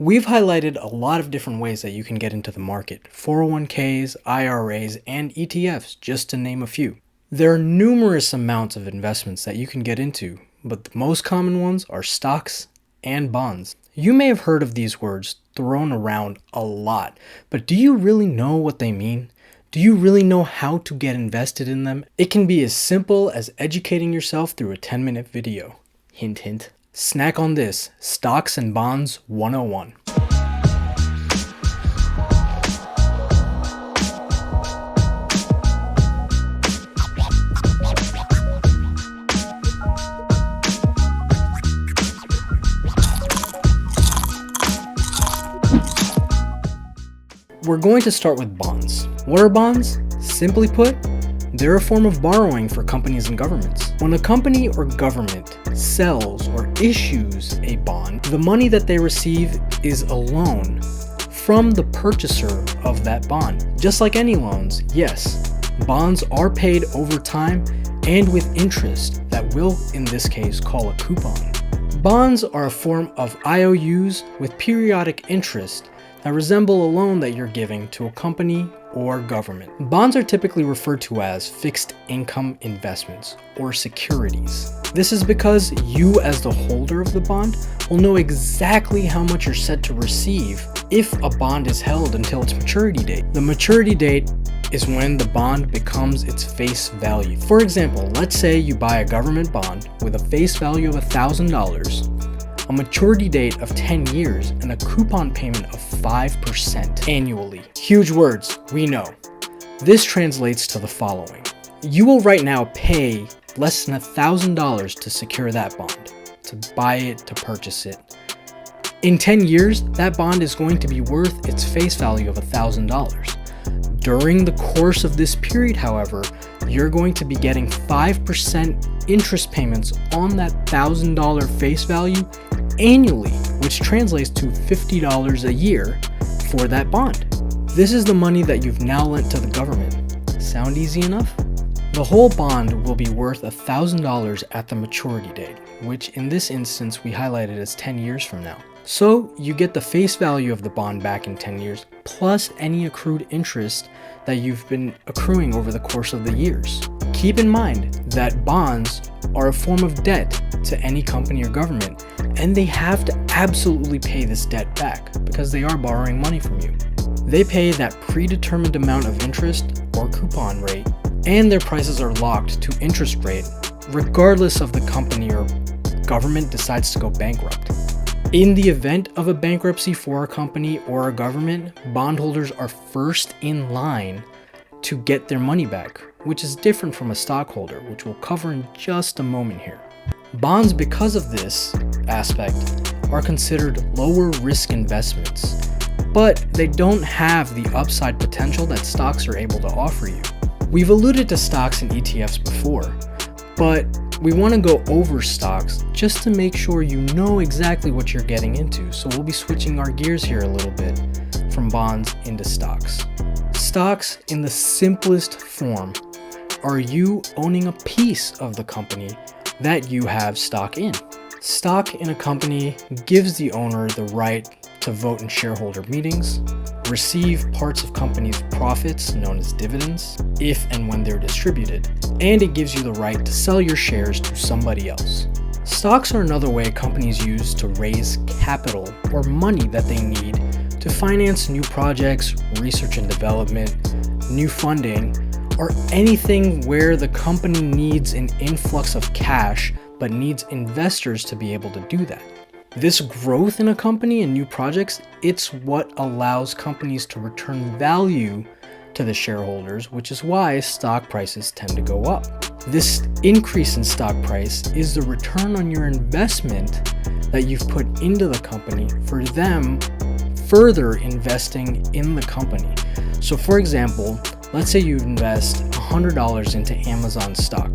We've highlighted a lot of different ways that you can get into the market: 401ks, IRAs, and ETFs, just to name a few. There are numerous amounts of investments that you can get into, but the most common ones are stocks and bonds. You may have heard of these words thrown around a lot, but do you really know what they mean? Do you really know how to get invested in them? It can be as simple as educating yourself through a 10-minute video. Hint, hint. Snack on this: Stocks and Bonds 101. We're going to start with bonds. What are bonds? Simply put, they're a form of borrowing for companies and governments. When a company or government sells or issues a bond, the money that they receive is a loan from the purchaser of that bond. Just like any loans, yes, bonds are paid over time and with interest that we'll, in this case, call a coupon. Bonds are a form of IOUs with periodic interest that resemble a loan that you're giving to a company or government. Bonds are typically referred to as fixed income investments or securities. This is because you, as the holder of the bond, will know exactly how much you're set to receive if a bond is held until its maturity date. The maturity date is when the bond becomes its face value. For example, let's say you buy a government bond with a face value of $1,000, a maturity date of 10 years, and a coupon payment of 5% annually. Huge words, we know. This translates to the following. You will right now pay less than $1,000 to secure that bond, to buy it, to purchase it. In 10 years, that bond is going to be worth its face value of $1,000. During the course of this period, however, you're going to be getting 5% interest payments on that $1,000 face value annually, which translates to $50 a year for that bond. This is the money that you've now lent to the government. Sound easy enough? The whole bond will be worth $1,000 at the maturity date, which in this instance we highlighted as 10 years from now. So you get the face value of the bond back in 10 years, plus any accrued interest that you've been accruing over the course of the years. Keep in mind that bonds are a form of debt to any company or government, and they have to absolutely pay this debt back because they are borrowing money from you. They pay that predetermined amount of interest or coupon rate, and their prices are locked to interest rate regardless of the company or government decides to go bankrupt. In the event of a bankruptcy for a company or a government, bondholders are first in line to get their money back, which is different from a stockholder, which we'll cover in just a moment here. Bonds, because of this aspect, are considered lower risk investments, but they don't have the upside potential that stocks are able to offer you. We've alluded to stocks and ETFs before, but we want to go over stocks just to make sure you know exactly what you're getting into. So we'll be switching our gears here a little bit from bonds into stocks. Stocks, in the simplest form, are you owning a piece of the company that you have stock in. Stock in a company gives the owner the right to vote in shareholder meetings, receive parts of company's profits known as dividends if and when they're distributed, and it gives you the right to sell your shares to somebody else. Stocks are another way companies use to raise capital or money that they need to finance new projects, research and development, new funding, or anything where the company needs an influx of cash but needs investors to be able to do that. This growth in a company and new projects, it's what allows companies to return value to the shareholders, which is why stock prices tend to go up. This increase in stock price is the return on your investment that you've put into the company for them further investing in the company. So for example, let's say you invest $100 into Amazon stock.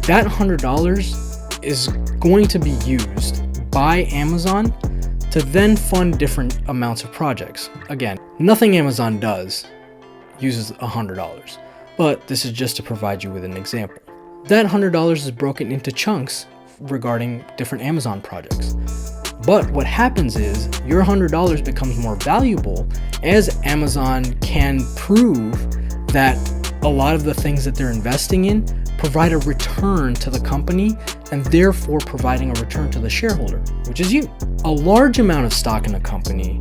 That $100 is going to be used by Amazon to then fund different amounts of projects. Again, nothing Amazon does uses $100, but this is just to provide you with an example. That $100 is broken into chunks regarding different Amazon projects. But what happens is your $100 becomes more valuable as Amazon can prove that a lot of the things that they're investing in provide a return to the company and therefore providing a return to the shareholder, which is you. A large amount of stock in a company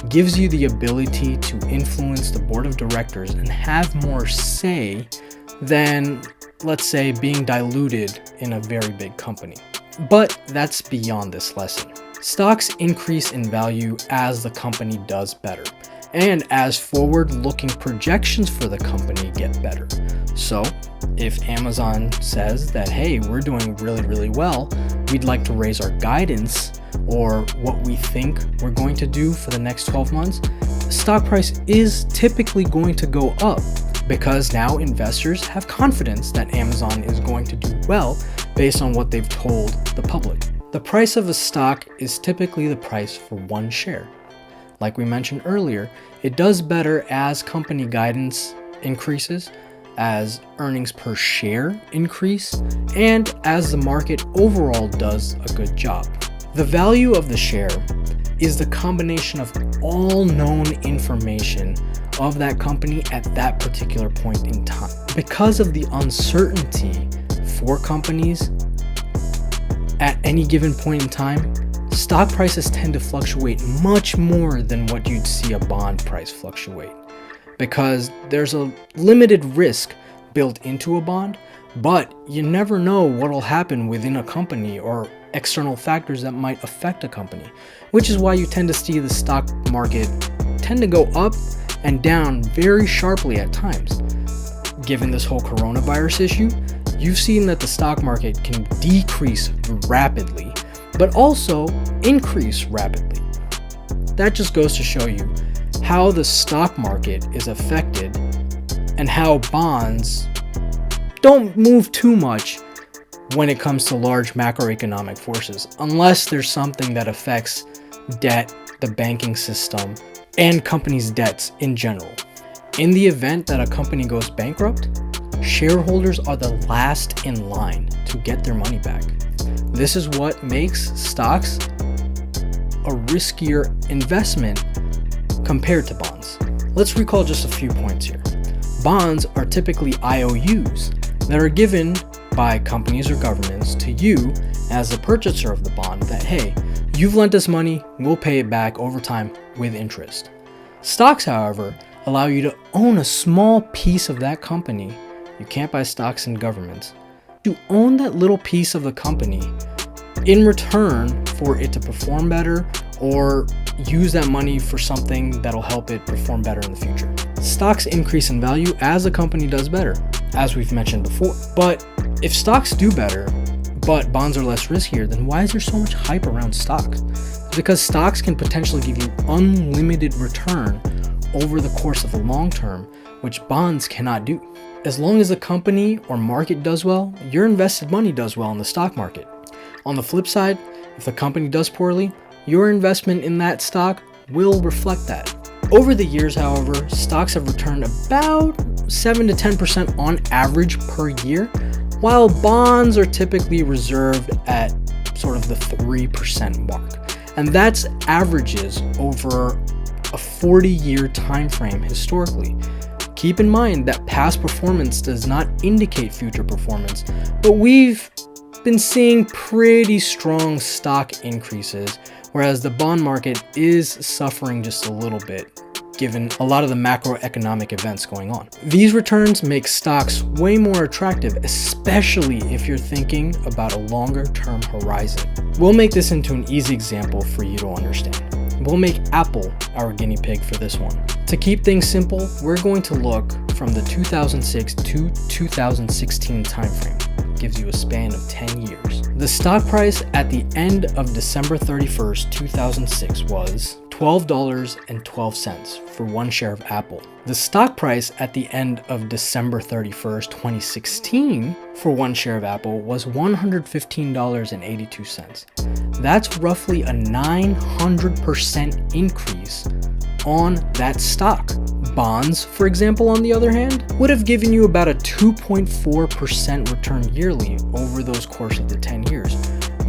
gives you the ability to influence the board of directors and have more say than, let's say, being diluted in a very big company. But that's beyond this lesson. Stocks increase in value as the company does better, and as forward-looking projections for the company get better. So, if Amazon says that, hey, we're doing really, really well, we'd like to raise our guidance or what we think we're going to do for the next 12 months, the stock price is typically going to go up because now investors have confidence that Amazon is going to do well based on what they've told the public. The price of a stock is typically the price for one share. Like we mentioned earlier, it does better as company guidance increases, as earnings per share increase, and as the market overall does a good job. The value of the share is the combination of all known information of that company at that particular point in time. Because of the uncertainty for companies at any given point in time, stock prices tend to fluctuate much more than what you'd see a bond price fluctuate, because there's a limited risk built into a bond, but you never know what will happen within a company or external factors that might affect a company, which is why you tend to see the stock market tend to go up and down very sharply at times. Given this whole coronavirus issue, you've seen that the stock market can decrease rapidly, but also increase rapidly. That just goes to show you how the stock market is affected and how bonds don't move too much when it comes to large macroeconomic forces, unless there's something that affects debt, the banking system, and companies' debts in general. In the event that a company goes bankrupt, shareholders are the last in line to get their money back. This is what makes stocks a riskier investment compared to bonds. Let's recall just a few points here. Bonds are typically IOUs that are given by companies or governments to you as the purchaser of the bond that, hey, you've lent us money, we'll pay it back over time with interest. Stocks, however, allow you to own a small piece of that company. You can't buy stocks in governments. You own that little piece of the company in return for it to perform better or use that money for something that'll help it perform better in the future. Stocks increase in value as a company does better, as we've mentioned before. But if stocks do better, but bonds are less riskier, then why is there so much hype around stocks? Because stocks can potentially give you unlimited return over the course of the long term, which bonds cannot do. As long as the company or market does well, your invested money does well in the stock market. On the flip side, if the company does poorly, your investment in that stock will reflect that. Over the years, however, stocks have returned about 7 to 10% on average per year, while bonds are typically reserved at sort of the 3% mark. And that's averages over a 40-year time frame historically. Keep in mind that past performance does not indicate future performance, but we've been seeing pretty strong stock increases, whereas the bond market is suffering just a little bit, given a lot of the macroeconomic events going on. These returns make stocks way more attractive, especially if you're thinking about a longer term horizon. We'll make this into an easy example for you to understand. We'll make Apple our guinea pig for this one. To keep things simple, we're going to look from the 2006 to 2016 timeframe. Gives you a span of 10 years. The stock price at the end of December 31st, 2006 was $12.12 for one share of Apple. The stock price at the end of December 31st, 2016 for one share of Apple was $115.82. That's roughly a 900% increase on that stock. Bonds, for example, on the other hand, would have given you about a 2.4% return yearly over those course of the 10 years.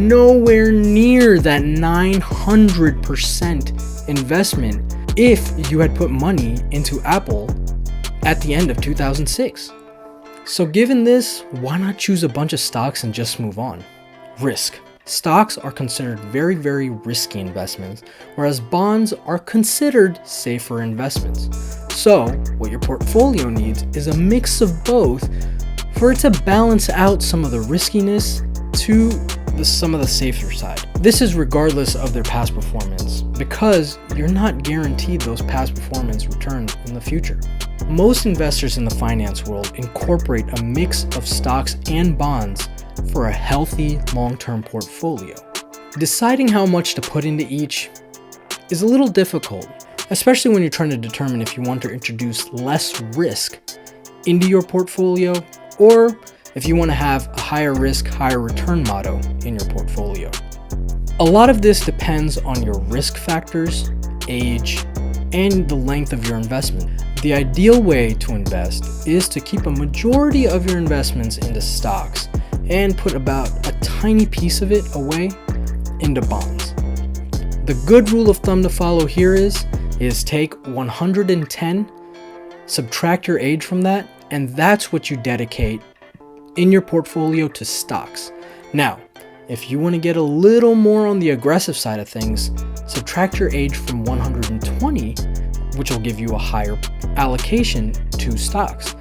nowhere near that 900% investment if you had put money into Apple at the end of 2006. So given this, why not choose a bunch of stocks and just move on? Risk. Stocks are considered very, very risky investments, whereas bonds are considered safer investments. So what your portfolio needs is a mix of both for it to balance out some of the riskiness to some of the safer side. This is regardless of their past performance, because you're not guaranteed those past performance returns in the future. Most investors in the finance world incorporate a mix of stocks and bonds for a healthy long-term portfolio. Deciding how much to put into each is a little difficult, especially when you're trying to determine if you want to introduce less risk into your portfolio or if you want to have a higher risk, higher return motto in your portfolio. A lot of this depends on your risk factors, age, and the length of your investment. The ideal way to invest is to keep a majority of your investments into stocks and put about a tiny piece of it away into bonds. The good rule of thumb to follow here is take 110, subtract your age from that, and that's what you dedicate in your portfolio to stocks. Now, if you want to get a little more on the aggressive side of things, subtract your age from 120, which will give you a higher allocation to stocks.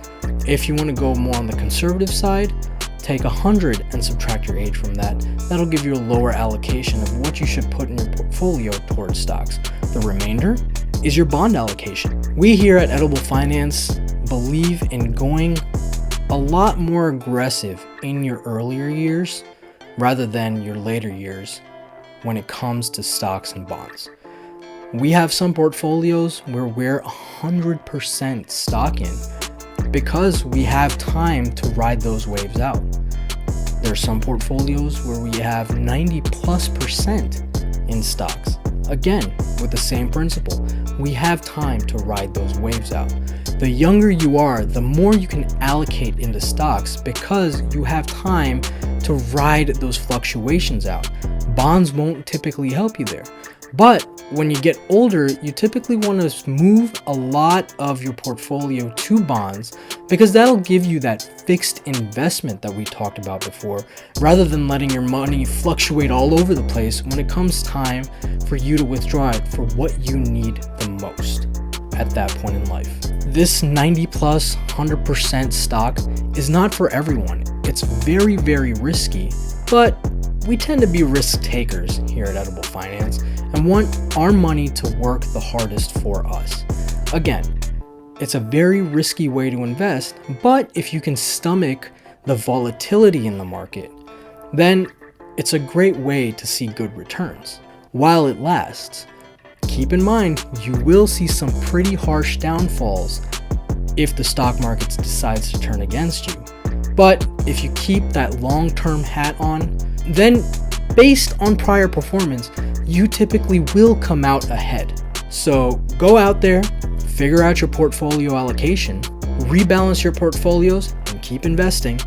If you want to go more on the conservative side, take 100 and subtract your age from that. That'll give you a lower allocation of what you should put in your portfolio towards stocks. The remainder is your bond allocation. We here at Edible Finance believe in going a lot more aggressive in your earlier years rather than your later years when it comes to stocks and bonds. We have some portfolios where we're 100% stock in because we have time to ride those waves out. There are some portfolios where we have 90+% in stocks. Again, with the same principle, we have time to ride those waves out. The younger you are, the more you can allocate into stocks because you have time to ride those fluctuations out. Bonds won't typically help you there. But when you get older, you typically want to move a lot of your portfolio to bonds because that'll give you that fixed investment that we talked about before, rather than letting your money fluctuate all over the place when it comes time for you to withdraw it for what you need the most at that point in life. This 90+100% stock is not for everyone. It's very, very risky, but we tend to be risk takers here at Edible Finance and want our money to work the hardest for us. Again, it's a very risky way to invest, but if you can stomach the volatility in the market, then it's a great way to see good returns while it lasts. Keep in mind, you will see some pretty harsh downfalls if the stock market decides to turn against you. But if you keep that long-term hat on, then based on prior performance, you typically will come out ahead. So go out there, figure out your portfolio allocation, rebalance your portfolios, and keep investing.